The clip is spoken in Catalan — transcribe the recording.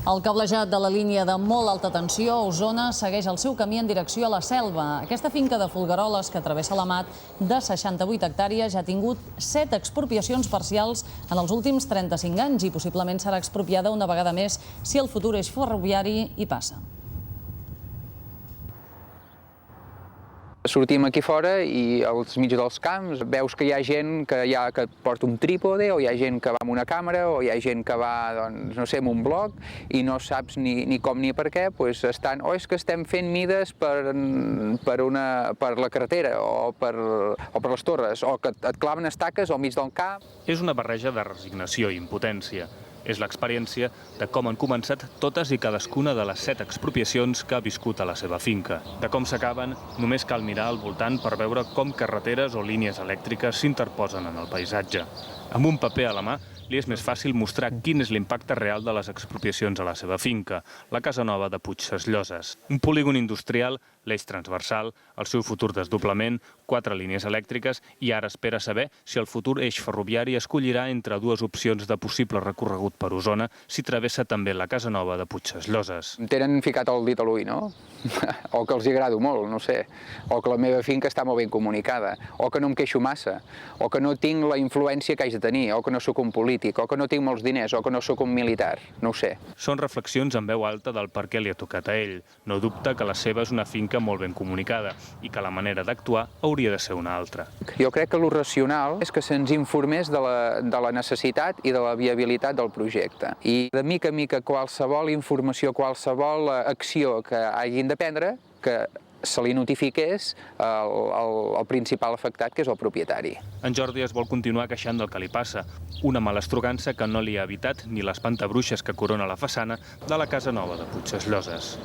El cablejat de la línia de molt alta tensió a Osona segueix el seu camí en direcció a la Selva. Aquesta finca de Folgueroles que travessa l'Amat de 68 hectàrees ja ha tingut 7 expropiacions parcials en els últims 35 anys i possiblement serà expropiada una vegada més si el futur eix ferroviari hi passa. Sortim aquí fora i als mig dels camps veus que hi ha gent que porta un trípode, o hi ha gent que va amb una càmera, o hi ha gent que va, doncs, no sé, amb un bloc, i no saps ni com ni per què, doncs estan, o és que estem fent mides per la carretera o per les torres, o que et claven estaques al mig del camp. És una barreja de resignació i impotència. És l'experiència de com han començat totes i cadascuna de les 7 expropiacions que ha viscut a la seva finca. De com s'acaben, només cal mirar al voltant per veure com carreteres o línies elèctriques s'interposen en el paisatge. Amb un paper a la mà, li és més fàcil mostrar quin és l'impacte real de les expropiacions a la seva finca, la Casa Nova de Puigcerlloses. Un polígon industrial, l'eix transversal, el seu futur desdoblament, 4 línies elèctriques i ara espera saber si el futur eix ferroviari escollirà entre dues opcions de possible recorregut per Osona si travessa també la Casa Nova de Puigcerlloses. Em tenen ficat el dit a l'ull, no? O que els hi agrado molt, no sé. O que la meva finca està molt ben comunicada. O que no em queixo massa. O que no tinc la influència que haig de tenir. O que no sóc un polític. O que no tinc molts diners. O que no sóc un militar. No ho sé. Són reflexions en veu alta del per què li ha tocat a ell. No dubta que la seva és una finca molt ben comunicada i que la manera d'actuar hauria de ser una altra. Jo crec que lo racional és que se'ns informés de la necessitat i de la viabilitat del projecte. I de mica en mica qualsevol informació, qualsevol acció que hagin de prendre, que se li notifiqués el principal afectat, que és el propietari. En Jordi es vol continuar queixant del que li passa, una malastrugança que no li ha evitat ni l'espantabruixes que corona la façana de la Casa Nova de Puigcerlloses.